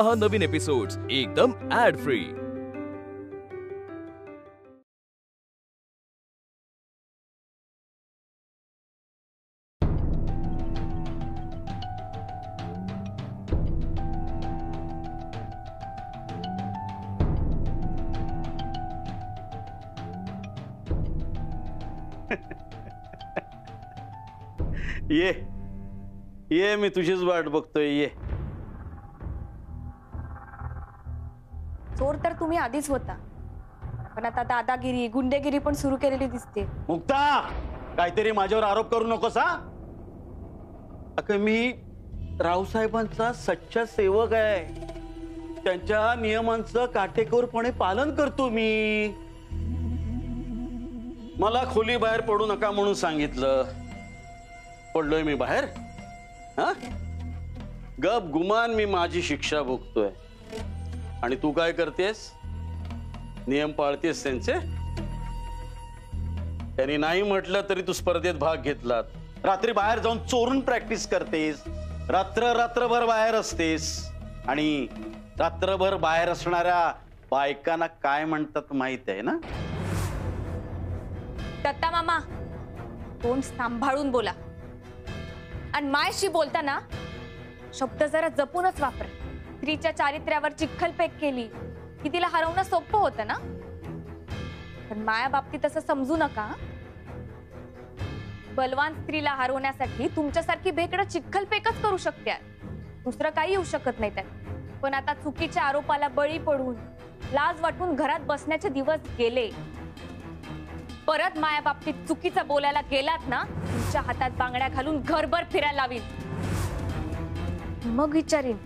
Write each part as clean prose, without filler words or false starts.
पहा नवीन एपिसोड्स एकदम add free. ये मी तुझीच वाट बघतोय। ये चोर तर तुम्ही आधीच होता, पण आता दादागिरी गुंडेगिरी पण सुरू केलेली दिसते। मुक्ता, काहीतरी माझ्यावर आरोप करू नकोस हा। अगं मी रावसाहेबांचा सच्चा सेवक आहे, त्यांच्या नियमांचं काटेकोरपणे पालन करतो मी। मला खोली बाहेर पडू नका म्हणून सांगितलं, पडलोय मी बाहेर। हा, गप गुमान मी माझी शिक्षा भोगतोय आणि तू काय करतेस? नियम पाळतेस त्यांचे। त्यांनी नाही म्हटलं तरी तू स्पर्धेत भाग घेतलात, रात्री बाहेर जाऊन चोरून प्रॅक्टिस करतेस, रात्रभर बाहेर असतेस आणि रात्रभर बाहेर असणाऱ्या बायकांना काय म्हणतात माहित आहे ना? दत्ता मामा, तोंड सांभाळून बोला आणि मायशी बोलताना शब्द जरा जपूनच वापरा। स्त्रीच्या चारित्र्यावर चिखलफेक केली की तिला हरवणं सोपं होतं ना, पण माया बाबतीत असं समजू नका। बलवान स्त्रीला हरवण्यासाठी तुमच्यासारखी भेकडं चिखलफेकच करू शकते, दुसरं काही येऊ शकत नाही त्यात। पण आता चुकीच्या आरोपाला बळी पडून लाज वाटून घरात बसण्याचे दिवस गेले। परत माया बाबतीत चुकीचं बोलायला गेलात ना, तुमच्या हातात बांगड्या घालून घरभर फिरायला लावीन। मग विचारीन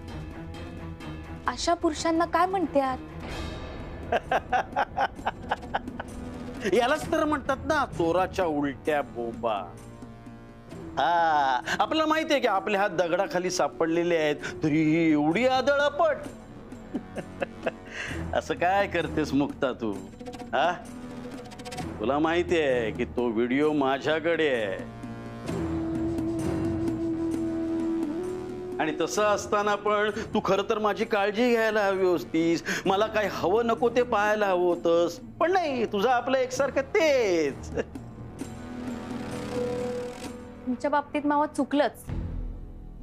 अशा पुरुषांना काय म्हणतात? यालाच तर म्हणतात ना चोराच्या उलट्या बोंबा। हा, आपल्याला माहितीये की आपले हात दगडाखाली सापडलेले आहेत, तरी एवढी आदळपट। असं काय करतेस मुक्ता तू? हा, तुला माहितीये की तो व्हिडिओ माझ्याकडे आहे आणि तसं असताना पण तू खरं तर माझी काळजी घ्यायला हवी होतीस, मला काय हवं नको ते पाहायला हवं होतंस, पण नाही, तुझं आपलं एकसारखं तेच। तुमच्या बाबतीत मावा चुकलंच।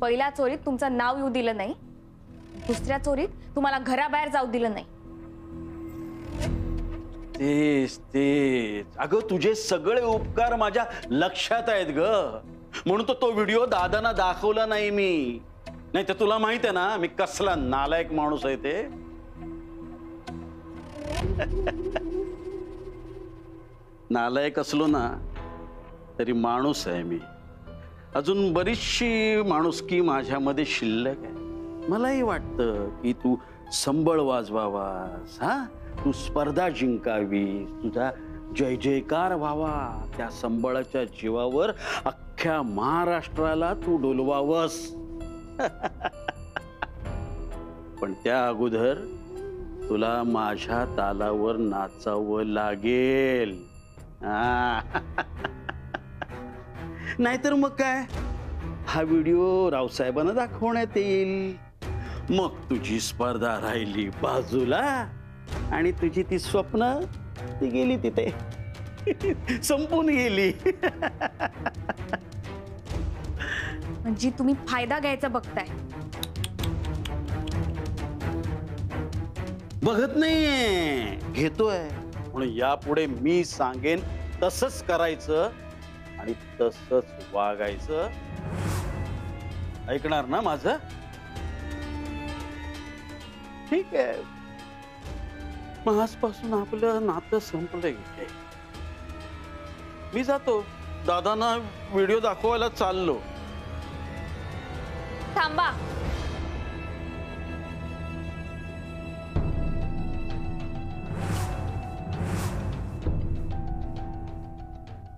पहिल्या चोरीत तुमचं नाव येऊ दिलं नाही, दुसऱ्या चोरीत तुम्हाला घराबाहेर जाऊ दिलं नाही। तेच अगं, तुझे सगळे उपकार माझ्या लक्षात आहेत ग, म्हणून तो व्हिडिओ दादांना दाखवला नाही मी। नाही तर तुला माहित आहे ना मी कसला नालायक माणूस आहे ते। नालायक असलो ना तरी माणूस आहे मी, अजून बरीचशी माणुसकी माझ्यामध्ये शिल्लक आहे। मलाही वाटतं की तू संबळ वाजवावास, हा, तू स्पर्धा जिंकावी, तुझा जय जयकार व्हावा, त्या संबळाच्या जीवावर अख्ख्या महाराष्ट्राला तू डोलवावस। पण त्या अगोदर तुला माझ्या तालावर नाचावं लागेल। नाहीतर मग काय, हा व्हिडिओ रावसाहेबांना दाखवण्यात येईल, मग तुझी स्पर्धा राहिली बाजूला आणि तुझी ती स्वप्न ती गेली तिथे, संपून गेली। म्हणजे तुम्ही फायदा घ्यायचा बघताय? बघत नाहीये, घेतोय। म्हणून यापुढे मी सांगेन तसंच करायचं आणि तसंच वागायचं। ऐकणार ना माझं? ठीक आहे, मग आजपासून आपलं नातं संपलंय। मी जातो, दादांना व्हिडिओ दाखवायला चाललो। थांबा,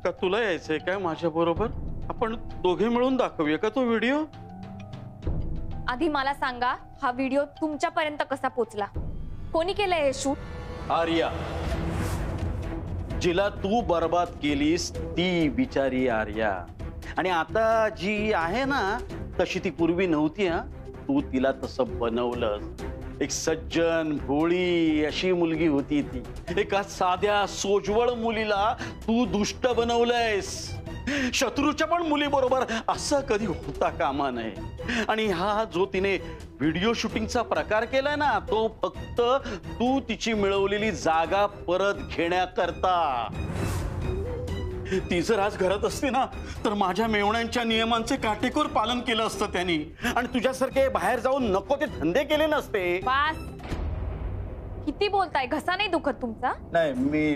का तुला यायचंय काय माझ्या बरोबर? आपण दोघे मिळून दाखवूया का तो व्हिडिओ? आधी मला सांगा, हा व्हिडिओ तुमच्यापर्यंत कसा पोचला? कोणी केलंय हे शूट? आर्या, जिला तू बर्बाद केलीस ती बिचारी आर्या। आणि आता जी आहे ना तशी ती पूर्वी नव्हती। हा, तू तिला तसं बनवलंस एक सज्जन भोळी अशी मुलगी होती ती. एका साध्या सोजवळ मुलीला तू दुष्ट बनवलंयस. शत्रूच्या पण मुलीबरोबर असं कधी होता कामा नये. आणि हा जो तिने व्हिडिओ शूटिंगचा प्रकार केलाय ना, तो फक्त तू तिची मिळवलेली जागा परत घेण्याकरता. ती जर आज घरात असते ना, तर माझ्या मेवण्यांच्या नियमांचे काटेकोर पालन केलं असतं त्यांनी. आणि तुझ्यासारखे बाहेर जाऊन नको ते धंदे केले नसते. बास, किती बोलताय? घसा नाही दुखत तुमचा? नाही, मी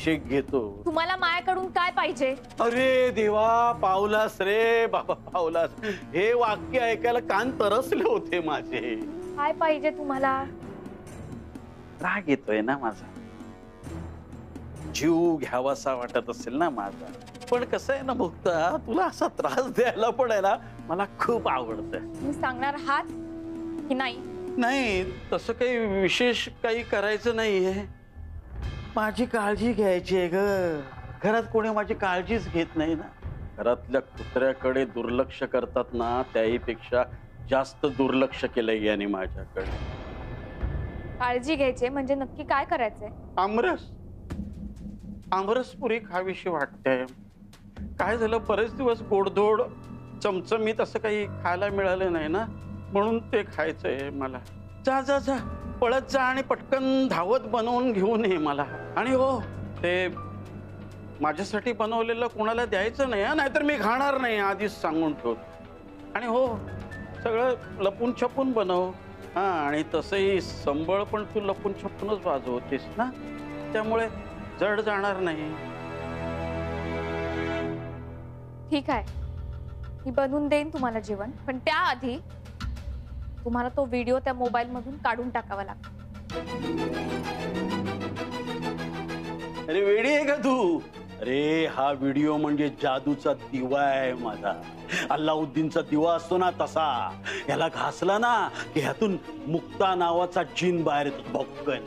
शेक घेतो. तुम्हाला मायाकडून काय पाहिजे? अरे देवा, पावलास रे बाबा, पावलास. हे वाक्य ऐकायला कान तरसले होते माझे. काय पाहिजे तुम्हाला? राग येतोय ना माझा, जीव घ्यावासा वाटत असेल ना माझा. पण कसं आहे ना मुक्ता, तुला असा त्रास द्यायला पण आहे ना मला खूप आवडतं. तुम्ही सांगणार आहात की नाही? नाही, तसं काही विशेष काही करायचं नाहीये. माझी काळजी घ्यायची आहे ग. घरात कोणी माझी काळजीच घेत नाही ना. घरातल्या कुत्र्याकडे दुर्लक्ष करतात ना, त्याहीपेक्षा जास्त दुर्लक्ष केलंय याने माझ्याकडे. काळजी घ्यायची म्हणजे नक्की काय करायचंय? आमरस पुरी खावीशी वाटते. काय झालं, बरेच दिवस गोडधोड चमचमीत असं काही खायला मिळालं नाही ना, म्हणून ते खायचंय मला. जा जा जा, पळत जा आणि पटकन धावत बनवून घेऊन ये मला. आणि हो, ते माझ्यासाठी बनवलेलं कोणाला द्यायचं नाही, नाहीतर मी खाणार नाही, आधीच सांगून ठेवतो. आणि हो, सगळं लपून छपून बनव. हा, आणि तसंही संबळ पण तू लपून छपूनच वाजवतेस ना, त्यामुळे जड जाणार नाही. ठीक आहे, मी बनवून देईन तुम्हाला जेवण, पण त्याआधी तुम्हाला तो व्हिडिओ त्या मोबाईल मधून काढून टाकावा लागतो. अरे वेडी आहे का तू? अरे हा व्हिडिओ म्हणजे जादूचा दिवा आहे माझा. अल्लाउद्दीनचा दिवा असतो ना तसा. याला घासला ना की ह्यातून मुक्ता नावाचा जिन बाहेर येतो. भक्कन,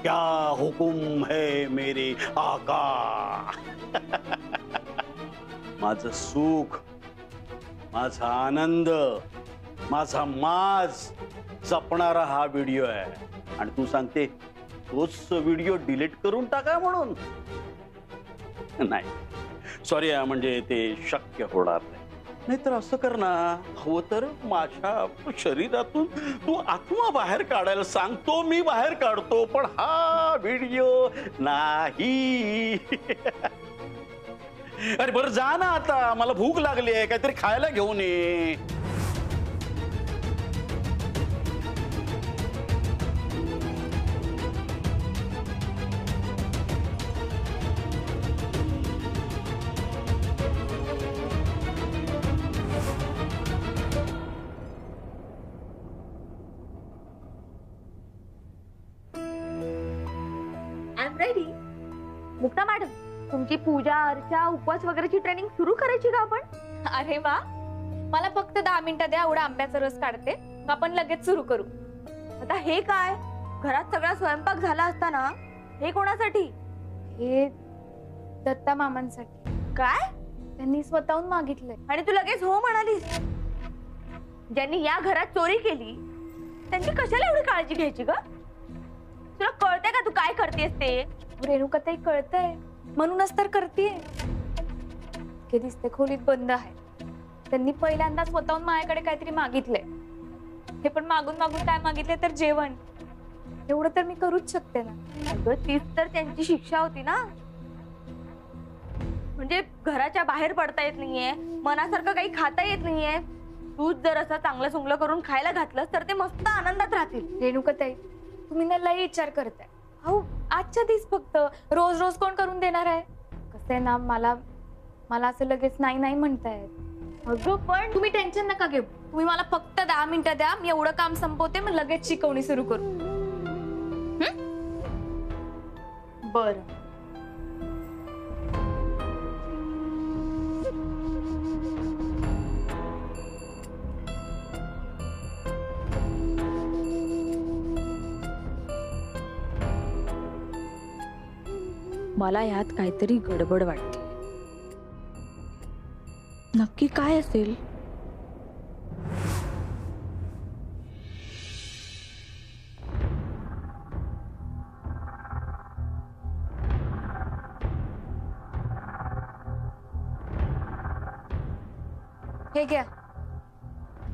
क्या हुकुम है मेरे आका. माझं सुख, माझा आनंद, माझा माज जपणारा हा व्हिडिओ आहे. आणि तू सांगते तोच व्हिडिओ डिलीट करून टाका म्हणून? नाही, सॉरी, म्हणजे ते शक्य होणार नाही. नाहीतर असं कर ना, हवं तर माझ्या शरीरातून तू आत्मा बाहेर काढायला सांगतो, मी बाहेर काढतो, पण हा व्हिडिओ नाही. अरे बरं जा ना आता, मला भूक लागली आहे, काहीतरी खायला घेऊन ये. रेडी. मुक्ता मॅडम, तुमची पूजा अर्चा उपवास वगैरेची ट्रेनिंग सुरू करायची का आपण? अरे वा, मला फक्त 10 मिनिटं द्या, एवढा आंब्याचा रस काढते, आपण लगेच सुरू करू. आता हे काय, घरात सगळा स्वयंपाक झाला असताना हे कोणासाठी? हे दत्ता मामांसाठी. काय? त्यांनी स्वतःहून मागितलंय. आणि तू लगेच हो म्हणालीस? ज्यांनी या घरात चोरी केली त्यांची कशाला एवढी काळजी घ्यायची ग? तुला कळतंय का तू काय करतेस ते? रेणुकाताई, कळतंय म्हणूनच तर करतेय. ते दिसते खोलीत बंद आहे. त्यांनी पहिल्यांदा स्वतःहून माझ्याकडे काहीतरी मागितलंय. हे पण मागून मागून काय मागितले तर जेवण. एवढं तर मी करूच शकते ना. अगं तीच तर त्यांची शिक्षा होती ना. म्हणजे घराच्या बाहेर पडता येत नाहीये, मनासारखं काही खाता येत नाहीये. तूच जर असं चांगलं सुंगलं करून खायला घातलंस तर ते मस्त आनंदात राहतील. रेणुकाताई, तुम्ही ना लई विचार करताय. हो, आजच्या दिवस फक्त, रोज रोज कोण करून देणार आहे? कसं आहे ना, मला असं लगेच नाही नाही म्हणतायत. अगं पण तुम्ही टेन्शन नका घेऊ. तुम्ही मला फक्त 10 मिनिटं द्या, मी एवढं काम संपवते, मग लगेच शिकवणी सुरू करू. बरं. मला यात काहीतरी गडबड वाटते. नक्की काय असेल? हे घ्या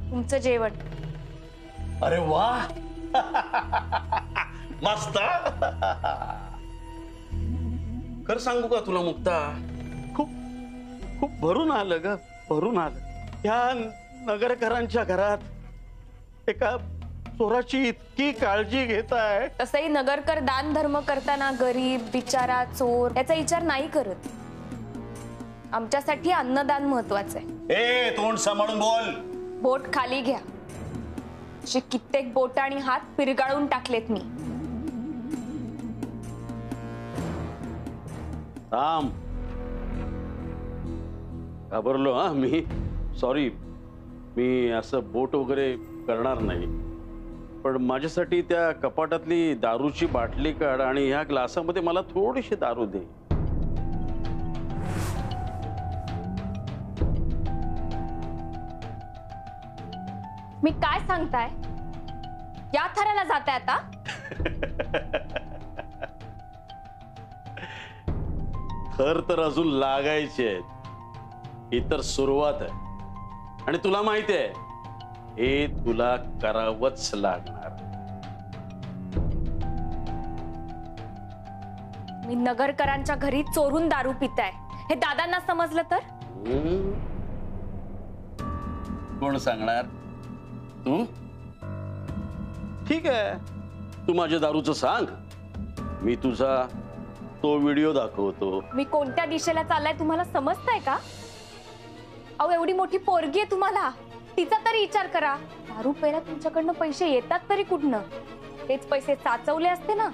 तुमचं जेवण. अरे वा मस्त. खरं सांगू का तुला मुक्ता, खूप खूप भरून आलं ग, भरून आलं. ह्या नगरकरांच्या घरात एका चोराची इतकी काळजी घेताय. तसंही नगरकर दान धर्म करताना गरीब बिचारा चोर याचा विचार नाही करत. आमच्यासाठी अन्नदान महत्वाचं आहे. ए तोंड सांभाळून बोल. बोट खाली घ्या. अशी कित्येक बोट आणि हात पिरगाळून टाकलेत मी. थांब. घाबरलो हा मी. सॉरी, मी असं बोट वगैरे करणार नाही. पण माझ्यासाठी त्या कपाटातली दारूची बाटली काढ आणि ह्या ग्लासामध्ये मला थोडीशी दारू दे. मी काय सांगताय? या थराला जाताय आता? थर तर अजून लागायचे आहेत. ही तर सुरुवात आहे. आणि तुला माहिती आहे हे तुला करावंच लागणार. मी नगरकरांच्या घरी चोरून दारू पिताय हे दादांना समजलं तर? कोण सांगणार? तू? ठीक आहे, तू माझ्या दारूचं सांग, मी तुझा तो व्हिडिओ दाखवतो. मी कोणत्या दिशेला चाललाय तुम्हाला समजताय का? अहो एवढी मोठी पोरगी आहे तुम्हाला, तिचा तरी विचार करा. दारू प्यायला तुमच्याकडनं पैसे येतात तरी कुठनं? तेच पैसे साचवले असते ना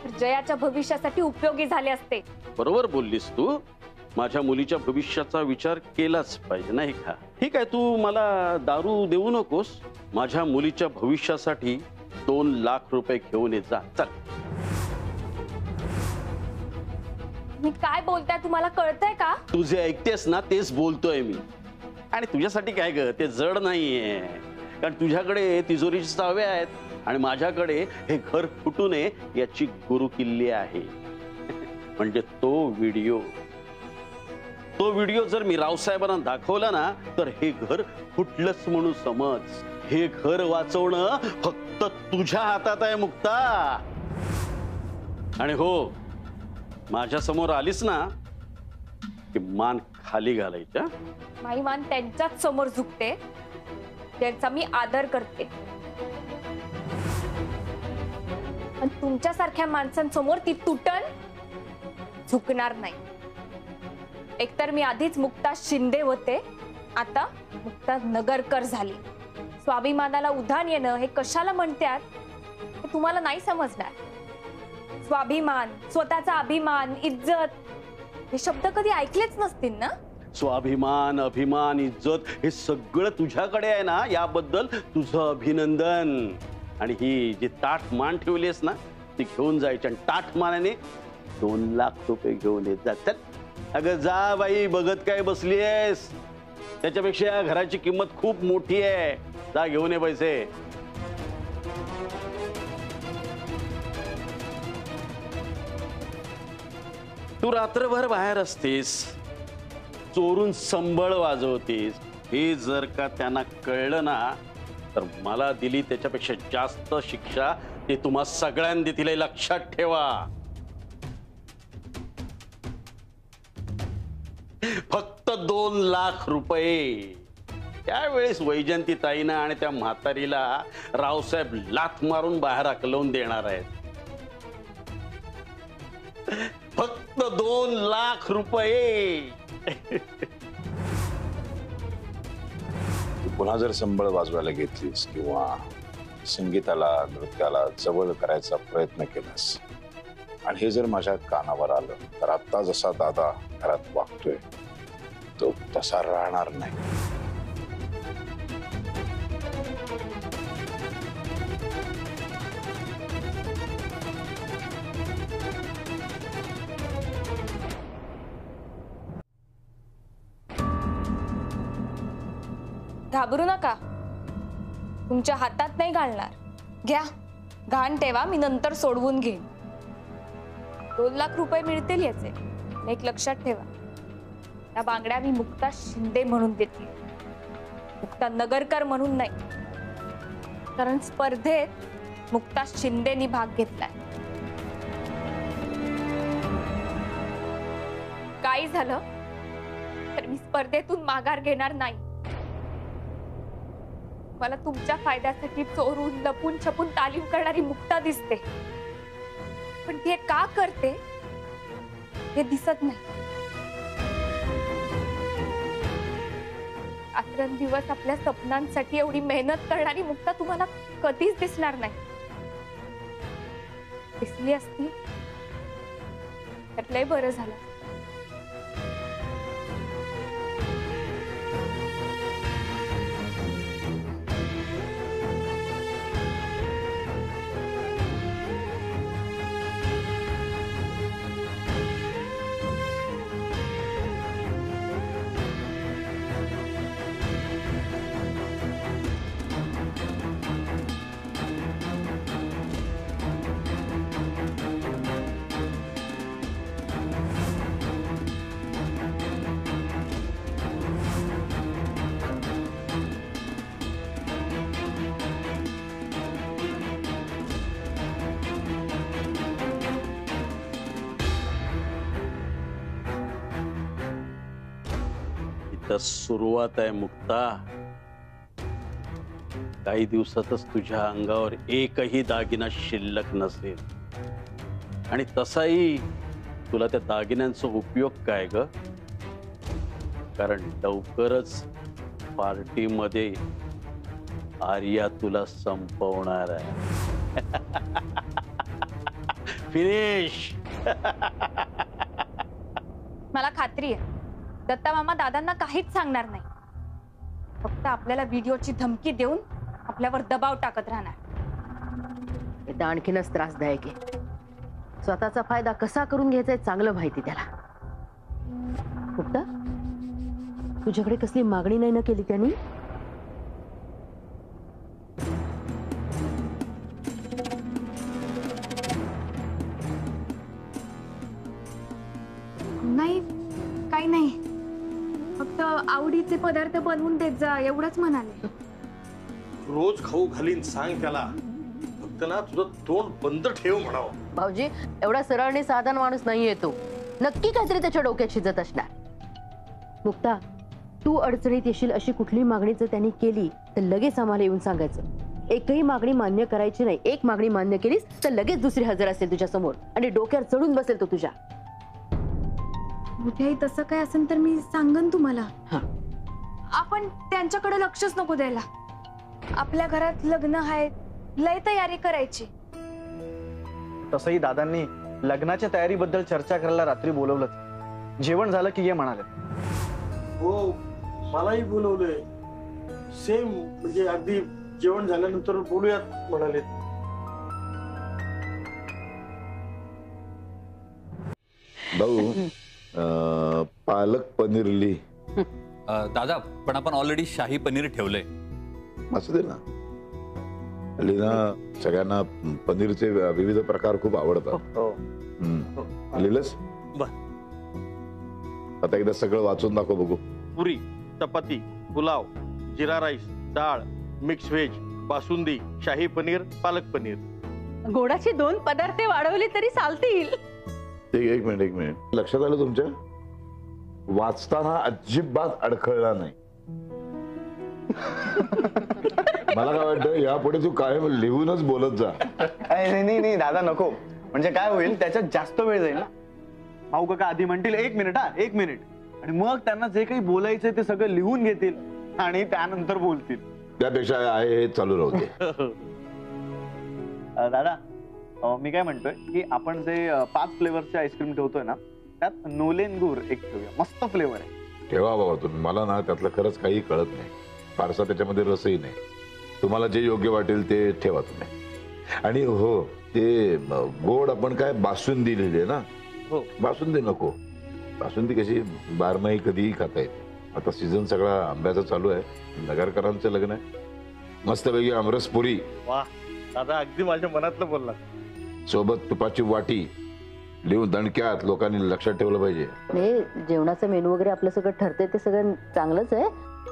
तर जयाच्या भविष्यासाठी उपयोगी झाले असते. बरोबर बोललीस तू. माझ्या मुलीच्या भविष्याचा विचार केलाच पाहिजे नाही का? ठीक आहे, तू मला दारू देऊ नकोस. माझ्या मुलीच्या भविष्यासाठी 2 लाख रुपये घेऊन ये जा. चल. मी काय बोलताय तुम्हाला कळतंय का? तू जे ऐकतेस ना तेच बोलतोय मी. आणि तुझ्यासाठी काय ग, ते जड नाहीये. कारण तुझ्याकडे तिजोरीची चाव्या आहेत आणि माझ्याकडे हे घर फुटू नये याची गुरुकिल्ली आहे. म्हणजे तो व्हिडिओ जर मी रावसाहेबांना दाखवला ना तर हे घर फुटलंच म्हणून समज. हे घर वाचवणं फक्त तुझ्या हातात आहे मुक्ता. आणि हो, माझ्या समोर आलीस ना की मान खाली घालायच्या. माझी मान त्यांच्याच समोर झुकते ज्यांचा मी आदर करते. पण तुमच्यासारख्या माणसांसमोर ती तुटन झुकणार नाही. एकतर मी आधीच मुक्ता शिंदे होते, आता मुक्ता नगरकर झाली. स्वाभिमानाला उधाण येणं हे कशाला म्हणतात हे तुम्हाला नाही समजणार. स्वाभिमान, स्वतःचा अभिमान, इज्जत हे शब्द कधी ऐकलेच नसतील ना? स्वाभिमान, अभिमान, इज्जत हे सगळं तुझ्याकडे आहे ना, याबद्दल तुझं अभिनंदन. आणि ही जी ताठ मान ठेवलीस ना ती घेऊन जायची आणि ताठ मानाने 2 लाख रुपये घेऊन येत जातात. अगं जा बाई, बघत काय बसलीयस? त्याच्यापेक्षा या घराची किंमत खूप मोठी आहे. जा घेऊन ये पैसे. तू रात्रभर बाहेर असतीस, चोरून संबळ वाजवतीस. हे जर का त्यांना कळलं ना तर मला दिली त्याच्यापेक्षा जास्त शिक्षा ते तुम्हा सगळ्यांना देतील, हे लक्षात ठेवा. फक्त 2 लाख रुपये. त्यावेळेस वैजंती ताईनं आणि त्या म्हातारीला रावसाहेब लाथ मारून बाहेर हकलवून देणार आहेत. फक्त 2 लाख रुपये. पुन्हा जर संबळ वाजवायला घेतलीस किंवा संगीताला नृत्याला जवळ करायचा प्रयत्न केलास आणि हे जर माझ्या कानावर आलं तर आता जसा दादा घरात वागतोय तो तसा राहणार नाही. घाबरू नका, तुमच्या हातात नाही घालणार. घ्या, घाण ठेवा, मी नंतर सोडवून घेईन. 2 लाख रुपये मिळतील याचे. एक लक्षात ठेवा, त्या बांगड्या मी मुक्ता शिंदे म्हणून देते. मुक्ता नगरकर म्हणून नाही, कारण स्पर्धेत मुक्ता शिंदेनी भाग घेतलाय. काही झालं तर मी स्पर्धेतून माघार घेणार नाही. मला तुमच्या फायद्यासाठी चोरून लपून छपून तालीम करणारी मुक्ता दिसते, पण ती हे का करते हे दिसत नाही. रात्रंदिवस आपल्या स्वप्नांसाठी एवढी मेहनत करणारी मुक्ता तुम्हाला कधीच दिसणार नाही. दिसली असती तर लय बरं झालं. इथं सुरुवात आहे मुक्ता. काही दिवसातच तुझ्या अंगावर एकही दागिना शिल्लक नसेल, आणि तसाही तुला त्या दागिन्यांचा उपयोग काय ग? कारण लवकरच पार्टीमध्ये आर्या तुला संपवणार आहे. फिनिश. मला खात्री आहे दत्ता मामा दादांना काहीच सांगणार नाही. फक्त आपल्याला व्हिडिओची धमकी देऊन आपल्यावर दबाव टाकत राहणार. हे आणखीनच त्रासदायक आहे. स्वतःचा फायदा कसा करून घ्यायचा आहे चांगलं माहिती त्याला. मुक्ता, तुझ्याकडे कसली मागणी नाही ना केली त्यांनी? नाही, काही नाही. फक्त आवडीचे पदार्थ बनवून देत जा एवढंच म्हणाले. रोज खाऊ घालीन सांग त्याला. फक्त ना तुझं तोंड बंद ठेव म्हणावं. भाऊजी, एवढा सरळ आणि साधा माणूस नाहीये तो. नक्की काहीतरी त्याच्या डोक्यात शिजत असणार. मुक्ता, तू अडचणीत येशील अशी कुठली मागणी जर त्यांनी केली तर लगेच आम्हाला येऊन सांगायचं. एकही मागणी मान्य करायची नाही. एक मागणी मान्य केलीस तर लगेच दुसरी हजर असेल तुझ्या समोर आणि डोक्यावर चढून बसेल तो तुझ्या. कुठेही तसं काय असेल तर मी सांगन तुम्हाला. हा, आपण त्यांच्याकडे लक्षच नको द्यायला. आपल्या घरात लग्न आहे, लय तयारी करायची. तसंही दादांनी लग्नाच्या तयारीबद्दल चर्चा करायला रात्री बोलवलं. जेवण झालं की ये म्हणाले. हो, मलाही बोलवलंय. सेम, म्हणजे अगदी जेवण झाल्यानंतर बोलूयात म्हणाले. भाऊ, पालक पनीर ली. दादा, पण आपण ऑलरेडी शाही पनीर ठेवलंय. असू दे ना. हल्ली ना सगळ्यांना पनीरचे विविध प्रकार खूप आवडतात. लिहिलंस? आता एकदा सगळं वाचून दाखव बघू. पुरी, चपाती, पुलाव, जिरा राईस, डाळ, मिक्स व्हेज, बासुंदी, शाही पनीर, पालक पनीर. गोडाचे 2 पदार्थ वाढवले तरी चालतील. एक मिनिट. लक्षात आलं तुमच्या? वाचताना अजिबात अडखळला नाही. मला काय वाटतं यापुढे तू कायम लिहूनच बोलत जा. नाही दादा, नको. म्हणजे काय होईल, त्याच्यात जास्त वेळ जाईल ना. भाऊ काका आधी म्हणतील 1 मिनिट, 1 मिनिट, आणि मग त्यांना जे काही बोलायचंय ते सगळं लिहून घेतील आणि त्यानंतर बोलतील. त्यापेक्षा आहे हे चालू राहू दे. दादा, मी काय म्हणतोय की आपण जे 5 फ्लेवरचे आईस्क्रीम ठेवतोय ना, त्यात नोलेन गुर एक ठेवूया. मस्त फ्लेवर आहे. ठेवा बाबा तुम्ही. मला ना त्यातलं खरंच काही कळत नाही. फारसा त्याच्यामध्ये रसही नाही. तुम्हाला जे योग्य वाटेल ते ठेवा तुम्ही. आणि हो, ते गोड आपण काय बासुंदी लिहिली ना? हो. बासुंदी नको. बासुंदी कशी बारमाही कधीही खाता येते. आता सीझन सगळा आंब्याचा चालू आहे. नगरकरांचं लग्न आहे. मस्तपैकी आमरसपुरी. वा दादा, अगदी माझ्या मनातलं बोलला. सोबत तुपाची वाटी लिहून दणक्यात लोकांनी लक्षात ठेवलं पाहिजे. जेवणाचं मेनू वगैरे आपलं सगळं ठरतंय ते सगळं चांगलंच आहे.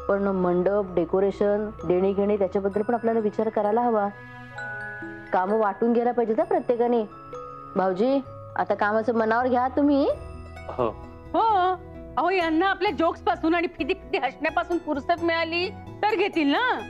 पण मंडप, डेकोरेशन, देणी घेणी त्याच्याबद्दल पण आपल्याला विचार करायला हवा. कामं वाटून घ्यायला पाहिजे ना प्रत्येकाने. भाऊजी, आता कामाचं मनावर घ्या तुम्ही. हो. हो, अहो यांना आपल्या जोक्स पासून आणि फिदी फिदी हसण्यापासून फुरसत मिळाली तर घेतील ना.